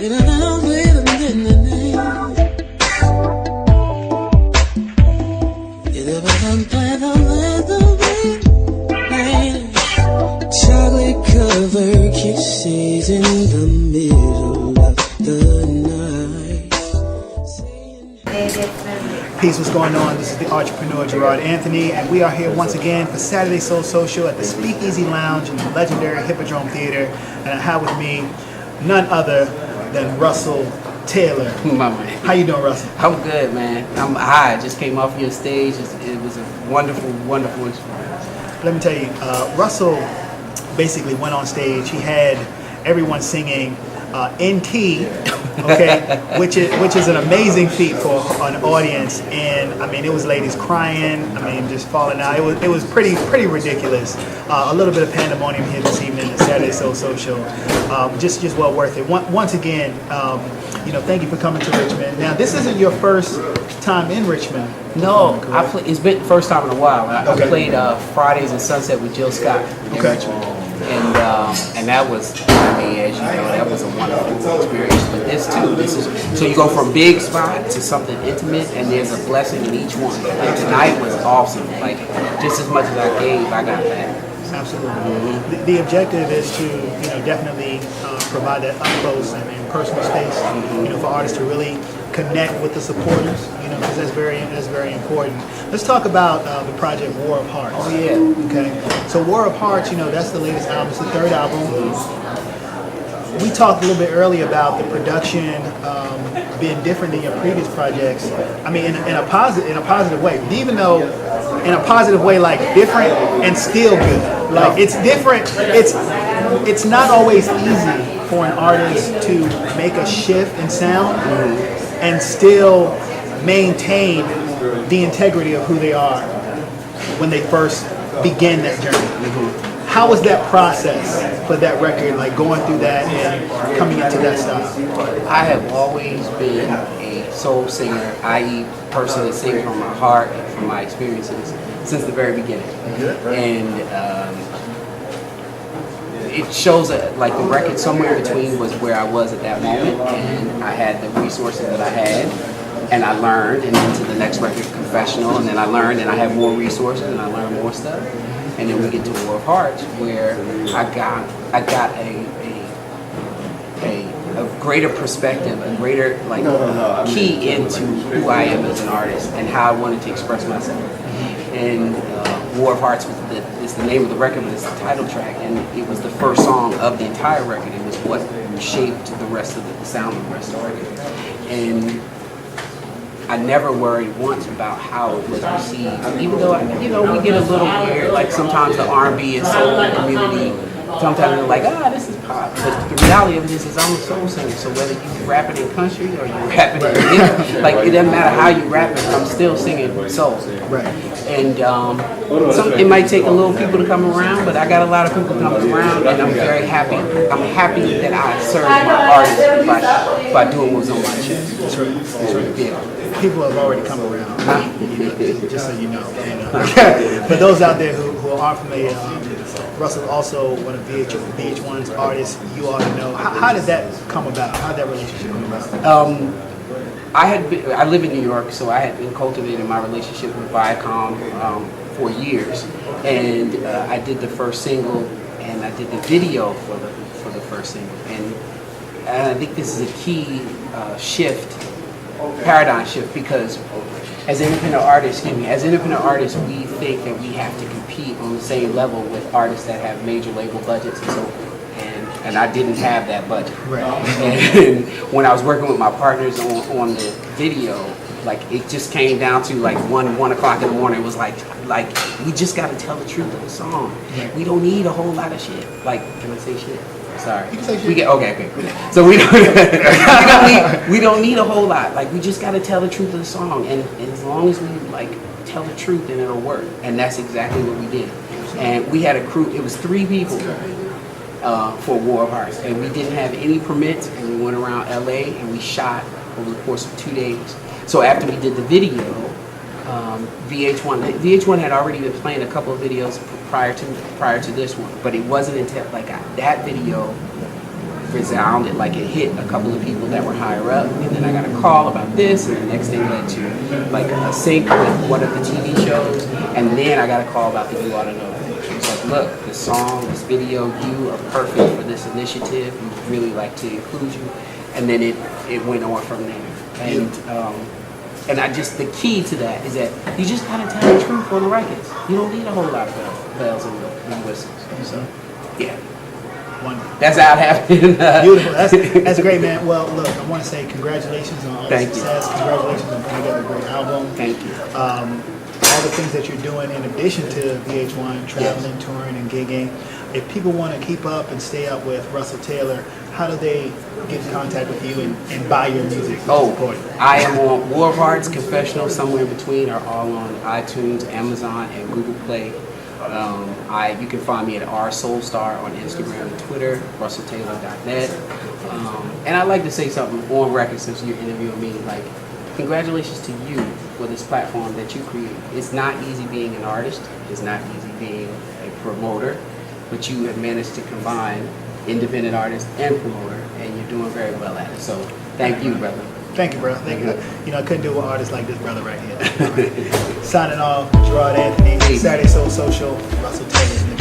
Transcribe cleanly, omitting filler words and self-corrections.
Chocolate covered kisses in the middle of the night. Peace, what's going on? This is the entrepreneur Gerard Anthony, and we are here once again for Saturday Soul Social at the Speakeasy Lounge in the legendary Hippodrome Theater. And I have with me none other than Russell Taylor. My man. How you doing, Russell? I'm good, man. I'm high. I just came off your stage. It was a wonderful, wonderful experience. Let me tell you, Russell basically went on stage. He had everyone singing in key, okay, which is an amazing feat for an audience. And I mean, it was ladies crying. I mean, just falling out. It was pretty ridiculous. A little bit of pandemonium here this evening at Saturday Soul Social. Just well worth it. Once again, thank you for coming to Richmond. Now, this isn't your first time in Richmond. No, it's been the first time in a while. I played Fridays and Sunset with Jill Scott in Richmond. And that was, I mean, as you know, that was a wonderful experience. But this is, so you go from big spot to something intimate, and there's a blessing in each one. Like tonight was awesome. Like just as much as I gave, I got back. Absolutely. Mm-hmm. The objective is to, definitely provide that up close and personal space, for artists to really connect with the supporters, because that's very important. Let's talk about the project War of Hearts. Oh yeah. Okay. So War of Hearts, that's the latest album. It's the third album. We talked a little bit earlier about the production being different than your previous projects. I mean, in a positive way. Even though, in a positive way, like different and still good. Like it's different. It's not always easy for an artist to make a shift in sound and still maintain the integrity of who they are when they first begin that journey. How was that process for that record, like going through that and coming into that style? I have always been a soul singer, i.e. person that sings from my heart and from my experiences since the very beginning. And it shows that like the record somewhere in between was where I was at that moment, and I had the resources that I had, and I learned, and into the next record, Confessional, and then I learned, and I had more resources, and I learned more stuff, and then we get to War of Hearts, where I got a greater perspective, a greater key into who I am as an artist and how I wanted to express myself. And War of Hearts is the name of the record, but it's the title track, and it was the first song of the entire record. It was what shaped the rest of the sound of the rest of the record. And I never worried once about how it was received, even though we get a little weird. Like sometimes the R&B and soul community, sometimes they're like, this is pop. But the reality of it is I'm a soul singer. So whether you rap it in country or you rap it in it doesn't matter how you rap it. I'm still singing soul. Right. And it might take a little people to come around, but I got a lot of people coming around, and I'm very happy. I'm happy that I served my artists by doing what's on my chest. That's right. That's right. Yeah. People have already come around, just so you know. For those out there who aren't familiar, Russell also one of VH1's artists. You ought to know. How did that come about? How did that relationship come about? I live in New York, so I had been cultivating my relationship with Viacom for years, and I did the first single, and I did the video for the first single, and I think this is a key paradigm shift, because as independent artists, we think that we have to compete on the same level with artists that have major label budgets and so forth. And I didn't have that budget. Right. And when I was working with my partners on the video, like it just came down to like 1 o'clock in the morning. It was like we just got to tell the truth of the song. Right. We don't need a whole lot of shit. Like, can I say shit? Sorry. You can say shit. Okay. So we don't need a whole lot. Like we just got to tell the truth of the song, and as long as we tell the truth, then it'll work. And that's exactly what we did. And we had a crew. It was 3 people. For War of Hearts, and we didn't have any permits, and we went around LA and we shot over the course of 2 days. So after we did the video, VH1 had already been playing a couple of videos prior to this one, but it wasn't until that video resounded, like it hit a couple of people that were higher up, and then I got a call about this, and the next thing led to like a sync with one of the TV shows, and then I got a call about the You Ought to Know. It was like, look, this song, this video, you are perfect for this initiative. We'd really like to include you, and then it went on from there. And I just, the key to that is that you just gotta tell the truth on the records. You don't need a whole lot of bells and whistles. So, yeah. Wonderful. That's how it happened. Beautiful. That's great, man. Well, look, I want to say congratulations on all the success. Congratulations on putting together a great album. Thank you. All the things that you're doing in addition to VH1, traveling, touring, and gigging. If people want to keep up and stay up with Russell Taylor, how do they get in contact with you and buy your music? I am on War of Hearts, Confessional, Somewhere in Between are all on iTunes, Amazon, and Google Play. You can find me at rsoulstar on Instagram and Twitter, russelltaylor.net. And I'd like to say something on record since you're interviewing me. Like, congratulations to you for this platform that you created. It's not easy being an artist. It's not easy being a promoter. But you have managed to combine independent artist and promoter, and you're doing very well at it. So thank you, brother. Thank you, bro. Thank you. You know, I couldn't do it with artists like this brother right here. Signing off, Gerard Anthony, Saturday Soul Social, Russell Taylor.